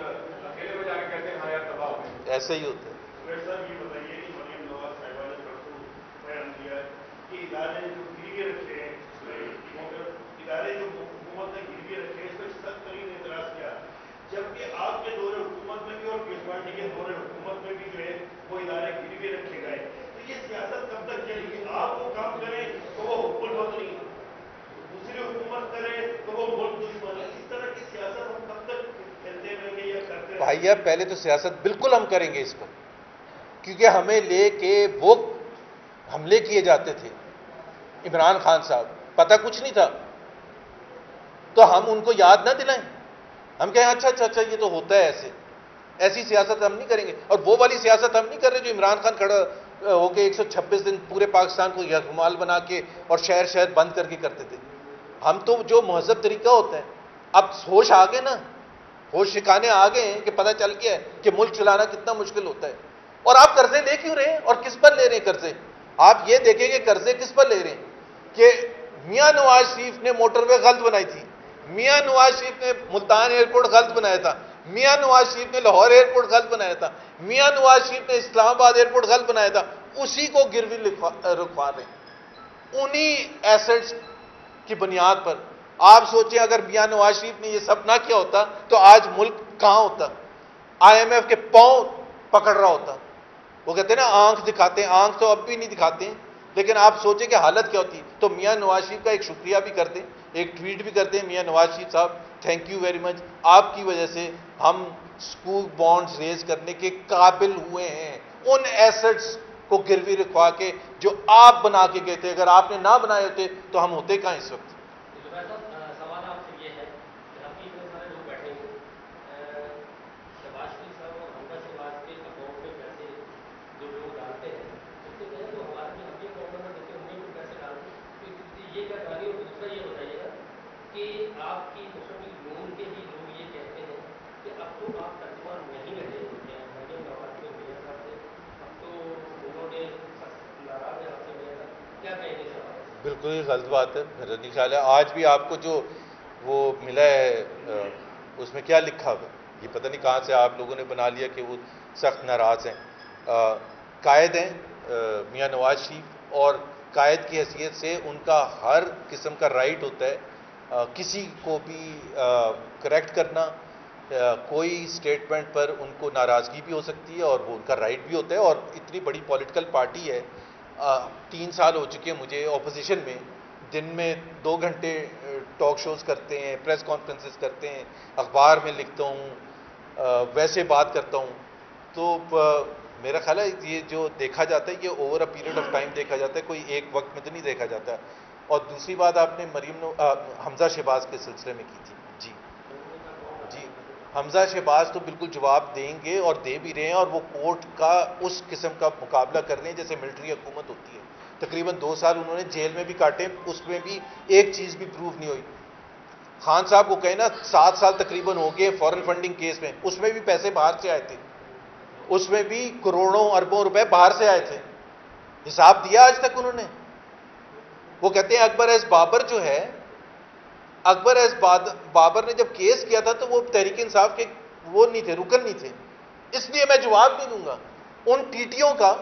اکیلے میں جا کے کہتے ہیں ہاں یار تباہ ہو گئے. ایسا ہی ہوتا ہے. سر یہ بتائیے کہ مریم نواز صاحبہ نے پرسوں بیان دیا کہ ادارے جو گروی رکھے ہیں, ادارے جو حکومت نے گروی رکھے ہیں, اس پر سخت ترین اعتراض کیا, جبکہ آپ کے دور حکومت میں بھی اور پیس پارٹی کے دور حکومت میں بھی جو ہے وہ ادارے گروی رکھے گئے. تو یہ سیاست کب تک چلے گی؟ آپ وہ کام کریں تو وہ حکومت بدلی, دوسری حکومت کرے تو وہ ملک دشمن. اس طرح کی سیاست ہم کب تک کھیلتے رہیں گے یا کرتے رہیں گے؟ بھائی پہلے تو سیاست بالکل ہم کریں گے اس پر, کیونکہ ہمیں لے کے وہ حملے کیے جاتے تھے. عمران خان صاحب پتہ کچھ نہیں تھا, تو ہم ان کو یاد نہ دلائیں, ہم کہیں اچھا اچھا اچھا یہ تو ہوتا ہے ایسے. ایسی سیاست ہم نہیں کریں گے, اور وہ والی سیاست ہم نہیں کر رہے جو عمران خان کھڑا ہو کے 126 دن پورے پاکستان کو یرغمال بنا کے اور شہر شہر بند کر کے کرتے تھے. ہم تو جو مہذب طریقہ ہوتا ہے, اب ہوش آ گئے نا, ہوش ٹھکانے آ گئے ہیں کہ پتہ چل گیا ہے کہ ملک چلانا کتنا مشکل ہوتا ہے. اور آپ قرضے لے کیوں رہے ہیں اور کس پر لے رہے ہیں قرضے؟ آپ یہ دیکھیں کہ قرضے کس پر لے رہے ہیں, کہ میاں نواز شریف نے موٹر وے غلط بنائی تھی, میاں نواز شریف نے ملتان ایئرپورٹ غلط بنایا تھا, میاں نواز شریف نے لاہور ایئرپورٹ غلط بنایا تھا, میاں نواز شریف نے اسلام آباد ایئرپورٹ غلط بنایا تھا, اسی کو گروی رکھوا رہے ہیں انہی ایسٹس کی بنیاد پر. آپ سوچیں اگر میاں نواز شریف نے یہ سب نہ کیا ہوتا تو آج ملک کہاں ہوتا, آئی ایم ایف کے پاؤں پکڑ رہا ہوتا. وہ کہتے ہیں نا آنکھ دکھاتے ہیں, آنکھ تو اب بھی نہیں دکھاتے ہیں, لیکن آپ سوچیں کہ حالت کیا ہوتی. تو میاں نواز شریف کا ایک شکریہ بھی کر دیں, ایک ٹویٹ بھی کرتے ہیں, میاں نواز شریف صاحب تھینک یو ویری مچ, آپ کی وجہ سے ہم سکول بانڈز ریز کرنے کے قابل ہوئے ہیں, ان ایسٹس کو گروی رکھوا کے جو آپ بنا کے گئے تھے. اگر آپ نے نہ بنائے ہوتے تو ہم ہوتے کہاں اس وقت. سوال آپ سے یہ ہے کہ آپ اتنے سارے لوگ بیٹھے ہیں, شہباز شریف صاحب اور حمزہ شہباز کے اکاؤنٹ میں پیسے جو لوگ ڈالتے ہیں, اس کے تحت جو ہمارے بھی اپنے اکاؤنٹ میں دیتے ہیں انہیں بھی پیسے ڈالتے ہیں. یہ کیا کہانی, اور دوسرا یہ بتائیے گا کہ آپ کی مسلم نون کے بھی لوگ یہ کہتے ہیں کہ اب تو آپ ترجمان نہیں رہے مریم نواز کے میاں صاحب سے, اب تو انہوں نے سخت ناراض ہے آپ سے میاں صاحب, کیا کہیں گے صاحب؟ بالکل یہ غلط بات ہے, میرا نہیں خیال ہے. آج بھی آپ کو جو وہ ملا ہے اس میں کیا لکھا ہوا, یہ پتہ نہیں کہاں سے آپ لوگوں نے بنا لیا کہ وہ سخت ناراض ہیں. قائد ہیں میاں نواز شریف, اور قائد کی حیثیت سے ان کا ہر قسم کا رائٹ ہوتا ہے کسی کو بھی کریکٹ کرنا. کوئی اسٹیٹمنٹ پر ان کو ناراضگی بھی ہو سکتی ہے اور وہ ان کا رائٹ بھی ہوتا ہے. اور اتنی بڑی پولیٹیکل پارٹی ہے, 3 سال ہو چکے ہیں مجھے اپوزیشن میں, دن میں 2 گھنٹے ٹاک شوز کرتے ہیں, پریس کانفرنسز کرتے ہیں, اخبار میں لکھتا ہوں, ویسے بات کرتا ہوں. تو میرا خیال ہے یہ جو دیکھا جاتا ہے یہ over a period of time دیکھا جاتا ہے، کوئی ایک وقت میں تو نہیں دیکھا جاتا. اور دوسری بات آپ نے حمزہ شہباز کے سلسلے میں کی تھی. جی حمزہ شہباز تو بالکل جواب دیں گے اور دے بھی رہے ہیں، اور وہ کورٹ کا اس قسم کا مقابلہ کر رہے ہیں جیسے ملٹری حکومت ہوتی ہے. تقریباً 2 سال انہوں نے جیل میں بھی کاٹے، اس میں بھی ایک چیز بھی پروو نہیں ہوئی. خان صاحب کو کہیں نا 7 سال تقریباً ہو گئے فورن فنڈنگ کیس میں، اس میں بھی پیسے باہر سے آئے تھے، اس میں بھی کروڑوں اربوں روپے باہر سے آئے تھے. حساب دیا آج تک انہوں نے. وہ کہتے ہیں اکبر ایز بابر جو ہے، اکبر ایز بابر نے جب کیس کیا تھا تو وہ تحریک انصاف کے وہ نہیں تھے، رکن نہیں تھے. اس لیے میں جواب نہیں دوں گا ان ٹیٹیوں کا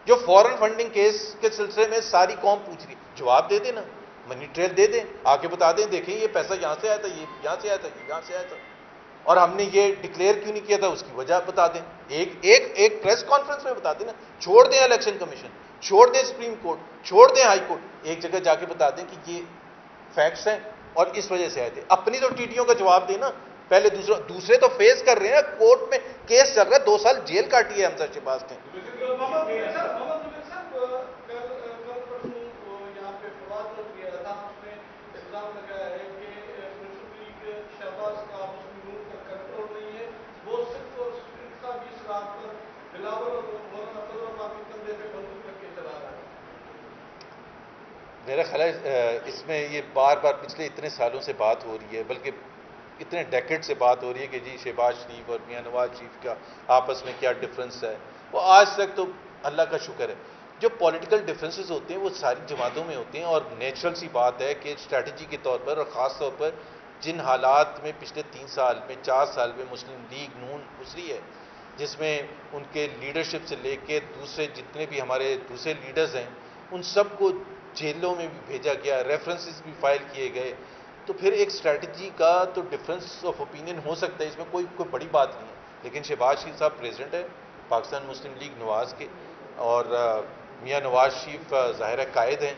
جو فورن فنڈنگ کیس کے سلسلے میں ساری قوم پوچھ رہی. جواب دے دیں نا، منی ٹریل دے دیں، آ کے بتا دیں دیکھیں یہ پیسہ یہاں سے آیا تھا، یہ یہاں سے آیا تھا، یہ یہاں سے آیا تھا، اور ہم نے یہ ڈکلیئر کیوں نہیں کیا تھا اس کی وجہ بتا دیں. ایک پریس کانفرنس میں بتا دیں نا. چھوڑ دیں الیکشن کمیشن، چھوڑ دیں سپریم کورٹ، چھوڑ دیں ہائی کورٹ، ایک جگہ جا کے بتا دیں کہ یہ فیکٹس ہیں اور اس وجہ سے آئے تھے. اپنی تو ٹیٹیوں کا جواب دیں نا پہلے. دوسرے تو فیس کر رہے ہیں، کورٹ میں کیس چل رہا ہے، 2 سال جیل کاٹی ہے حمزہ شہباز نے. میرا خیال ہے اس میں یہ بار بار پچھلے اتنے سالوں سے بات ہو رہی ہے، بلکہ اتنے ڈیکیڈ سے بات ہو رہی ہے کہ جی شہباز شریف اور میاں نواز شریف کا آپس میں کیا ڈفرنس ہے. وہ آج تک تو اللہ کا شکر ہے جو پولیٹیکل ڈفرینسز ہوتے ہیں وہ ساری جماعتوں میں ہوتے ہیں، اور نیچرل سی بات ہے کہ اسٹریٹجی کے طور پر اور خاص طور پر جن حالات میں پچھلے 3 سال میں 4 سال میں مسلم لیگ نون گزری ہے، جس میں ان کے لیڈرشپ سے لے کے دوسرے جتنے بھی ہمارے دوسرے لیڈرز ہیں ان سب کو جیلوں میں بھی بھیجا گیا، ریفرنسز بھی فائل کیے گئے. تو پھر ایک اسٹریٹجی کا تو ڈفرینس آف اوپینین ہو سکتا ہے، اس میں کوئی بڑی بات نہیں ہے. لیکن شہباز شریف صاحب پریزیڈنٹ ہے پاکستان مسلم لیگ نواز کے، اور میاں نواز شریف ظاہر قائد ہیں،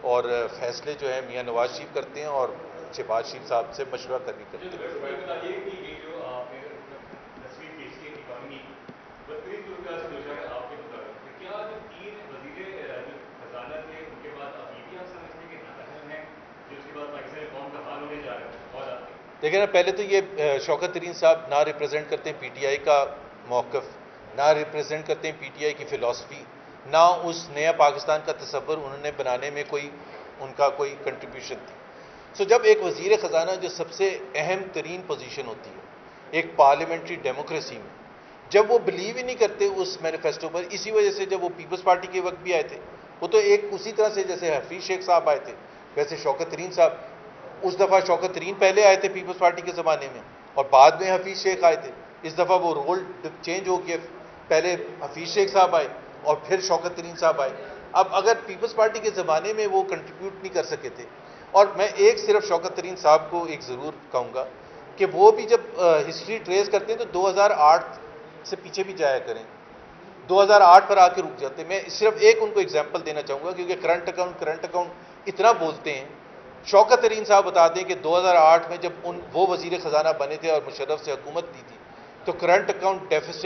اور فیصلے جو ہیں میاں نواز شریف کرتے ہیں اور شہباز شریف صاحب سے مشورہ کر کے کرتے ہیں. دیکھیں نا، پہلے تو یہ شوکت ترین صاحب نہ ریپرزینٹ کرتے ہیں پی ٹی آئی کا موقف، نہ ریپرزینٹ کرتے ہیں پی ٹی آئی کی فلاسفی، نہ اس نیا پاکستان کا تصور انہوں نے بنانے میں کوئی ان کا کوئی کنٹریبیوشن تھی. سو جب ایک وزیر خزانہ جو سب سے اہم ترین پوزیشن ہوتی ہے ایک پارلیمنٹری ڈیموکریسی میں، جب وہ بلیو ہی نہیں کرتے اس مینیفیسٹو پر، اسی وجہ سے جب وہ پیپلز پارٹی کے وقت بھی آئے تھے وہ تو ایک اسی طرح سے جیسے حفیظ شیخ صاحب آئے تھے ویسے شوکت ترین صاحب، اس دفعہ شوکت ترین پہلے آئے تھے پیپلز پارٹی کے زمانے میں اور بعد میں حفیظ شیخ آئے تھے. اس دفعہ وہ رول چینج ہو گیا، پہلے حفیظ شیخ صاحب آئے اور پھر شوکت ترین صاحب آئے. اب اگر پیپلز پارٹی کے زمانے میں وہ کنٹریبیوٹ نہیں کر سکے تھے، اور میں ایک صرف شوکت ترین صاحب کو ایک ضرور کہوں گا کہ وہ بھی جب ہسٹری ٹریس کرتے ہیں تو 2008 سے پیچھے بھی جایا کریں، 2008 پر آ کے رک جاتے ہیں. میں صرف ایک ان کو ایگزامپل دینا چاہوں گا کیونکہ کرنٹ اکاؤنٹ اتنا بولتے ہیں. شوکت ترین صاحب بتا دیں کہ 2008 میں جب وہ وزیر خزانہ بنے تھے اور مشرف سے حکومت دی تھی تو کرنٹ اکاؤنٹ ڈیفیسٹ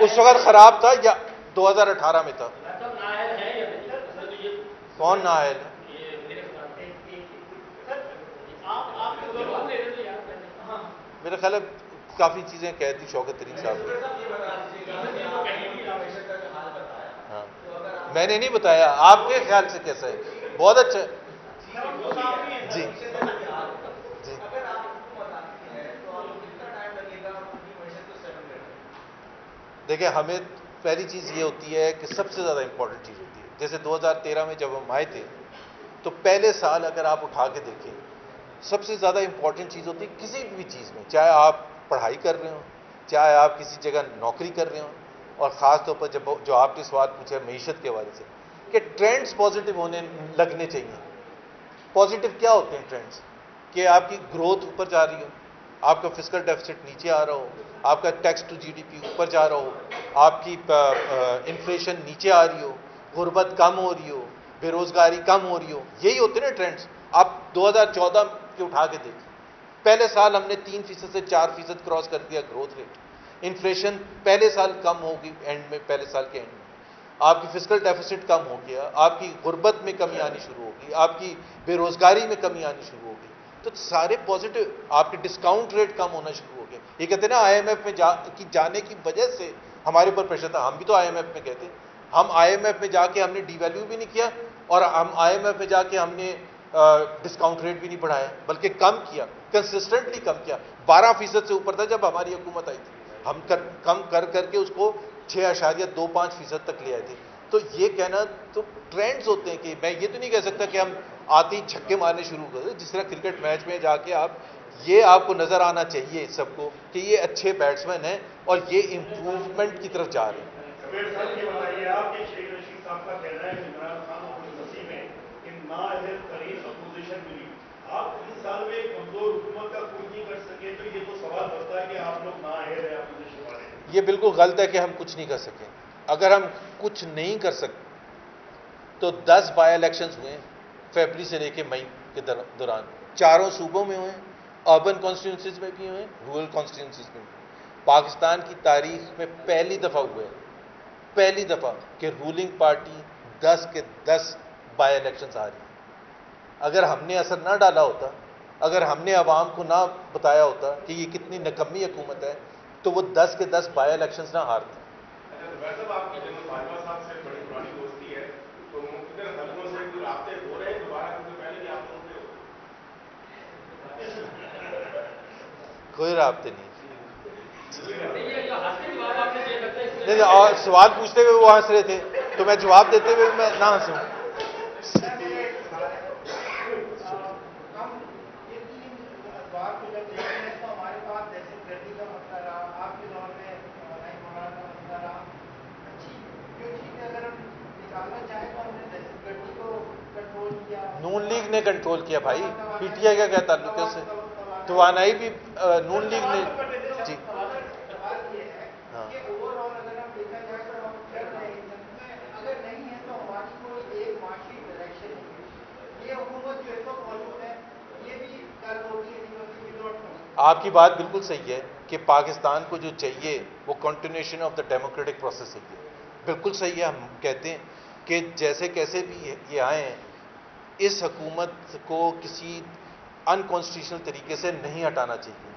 اس وقت خراب تھا یا 2018 میں تھا؟ کون نااہل ہے؟ میرا خیال ہے کافی چیزیں کہہ دی شوکت ترین صاحب نے. ہاں میں نے نہیں بتایا، آپ کے خیال سے کیسا ہے؟ بہت اچھا ہے. جی جی دیکھیں، ہمیں پہلی چیز یہ ہوتی ہے کہ سب سے زیادہ امپورٹنٹ چیز ہوتی ہے، جیسے 2013 میں جب ہم آئے تھے تو پہلے سال اگر آپ اٹھا کے دیکھیں سب سے زیادہ امپورٹنٹ چیز ہوتی ہے کسی بھی چیز میں، چاہے آپ پڑھائی کر رہے ہوں، چاہے آپ کسی جگہ نوکری کر رہے ہوں، اور خاص طور پر جو آپ نے سوال پوچھا ہے معیشت کے حوالے سے کہ ٹرینڈز پازیٹیو ہونے لگنے چاہیے. پازیٹیو کیا ہوتے ہیں ٹرینڈز؟ کہ آپ کی گروتھ اوپر جا رہی ہو، آپ کا فسکل ڈیفیسٹ نیچے آ رہا ہو، آپ کا tax to G D P اوپر جا رہا ہو، آپ کی انفلیشن نیچے آ رہی ہو، غربت کم ہو رہی ہو، بے روزگاری کم ہو رہی ہو. یہی ہوتے ہیں نا ٹرینڈز. آپ 2014 کے اٹھا کے دیکھیں، پہلے سال ہم نے 3% سے 4% کراس کر دیا گروتھ ریٹ. انفلیشن پہلے سال کم ہوگی اینڈ میں، پہلے سال کے اینڈ میں آپ کی فسکل ڈیفیسٹ کم ہو گیا، آپ کی غربت میں کمی آنی شروع ہوگی، آپ کی بے روزگاری میں کمی آنی شروع ہوگی، تو سارے پازیٹیو، آپ کے ڈسکاؤنٹ ریٹ کم ہونا شروع ہو گیا. یہ کہتے ہیں نا آئی ایم ایف میں جانے کی وجہ سے ہمارے اوپر پریشر تھا. ہم بھی تو آئی ایم ایف میں گئے تھے. ہم آئی ایم ایف میں جا کے ہم نے ڈی ویلیو بھی نہیں کیا، اور ہم آئی ایم ایف میں جا کے ہم نے ڈسکاؤنٹ ریٹ بھی نہیں بڑھایا، بلکہ کم کیا، کنسسٹنٹلی کم کیا. 12% سے اوپر تھا جب ہماری حکومت آئی تھی. ہم کم کر کے اس کو 6.25% تک لے آئے تھے. تو یہ کہنا تو ٹرینڈز ہوتے ہیں کہ میں یہ تو نہیں کہہ سکتا کہ ہم آتے ہی چھکے مارنے شروع کر دیں. جس طرح کرکٹ میچ میں جا کے آپ کو نظر آنا چاہیے سب کو کہ یہ اچھے بیٹسمین ہیں اور یہ امپروومنٹ کی طرف جا رہے ہیں. کبیر صاحب یہ بتائیے، آپ کے شیخ رشید صاحب کا کہنا ہے کہ عمران خان اور وسیع میں کہ نااہل ترین اپوزیشن ملی. آپ اس سال میں کمزور حکومت کا کوئی نہیں کر سکے، تو یہ تو سوال بنتا ہے کہ آپ لوگ نااہل ہیں اپوزیشن والے. یہ بالکل غلط ہے کہ ہم کچھ نہیں کر سکیں. اگر ہم کچھ نہیں کر سکتے تو 10 بائی الیکشنز ہوئے فیبری سے لے کے مئی کے دوران، 4 صوبوں میں ہوئے، اربن کانسٹیٹوئنسیز میں بھی ہوئے، رورل کانسٹیٹوئنسیز میں بھی. پاکستان کی تاریخ میں پہلی دفعہ ہوئے، پہلی دفعہ کہ رولنگ پارٹی 10 کے 10 بائی الیکشنز آ رہی ہیں. اگر ہم نے اثر نہ ڈالا ہوتا، اگر ہم نے عوام کو نہ بتایا ہوتا کہ یہ کتنی نکمی حکومت ہے، تو وہ 10 کے 10 بائی الیکشنز نہ ہارتے. ویسے آپ کی جنرل باجوہ صاحب سے بڑی پرانی دوستی ہے، تو مختلف حلقوں سے جو رابطے ہو رہے ہیں دوبارہ، کیونکہ پہلے بھی آپ لوگوں سے کوئی رابطے نہیں. نہیں اور سوال پوچھتے ہوئے وہ ہنس رہے تھے تو میں جواب دیتے ہوئے میں نہ ہنسوں. نون لیگ نے کنٹرول کیا بھائی، پی ٹی آئی کا کیا تعلق ہے اس سے؟ توانائی بھی نون لیگ نے. جی ہاں، آپ کی بات بالکل صحیح ہے کہ پاکستان کو جو چاہیے وہ continuation of the democratic process چاہیے. بالکل صحیح ہے. ہم کہتے ہیں کہ جیسے کیسے بھی یہ آئے ہیں، اس حکومت کو کسی انکانسٹیٹیوشنل طریقے سے نہیں ہٹانا چاہیے.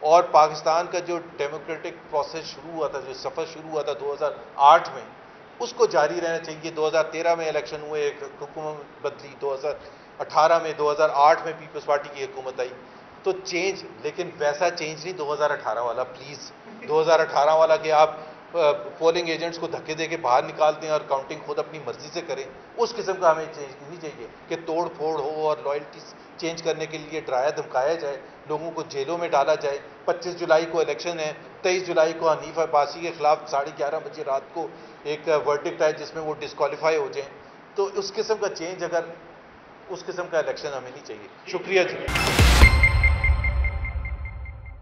اور پاکستان کا جو ڈیموکریٹک پروسیس شروع ہوا تھا، جو سفر شروع ہوا تھا 2008 میں، اس کو جاری رہنا چاہیے. 2013 میں الیکشن ہوئے، ایک حکومت بدلی، 2018 میں، 2008 میں پیپلز پارٹی کی حکومت آئی. تو چینج، لیکن ویسا چینج نہیں 2018 والا. پلیز 2018 والا کہ آپ پولنگ ایجنٹس کو دھکے دے کے باہر نکال دیں اور کاؤنٹنگ خود اپنی مرضی سے کریں. اس قسم کا ہمیں چینج نہیں چاہیے کہ توڑ پھوڑ ہو اور لائلٹیز چینج کرنے کے لیے ڈرایا دھمکایا جائے، لوگوں کو جیلوں میں ڈالا جائے. 25 جولائی کو الیکشن ہے، 23 جولائی کو حنیف عباسی کے خلاف 11:30 بجے رات کو ایک ورڈکٹ ہے جس میں وہ ڈسکوالیفائی ہو جائیں. تو اس قسم کا چینج، اگر اس قسم کا الیکشن ہمیں نہیں چاہیے. شکریہ جی.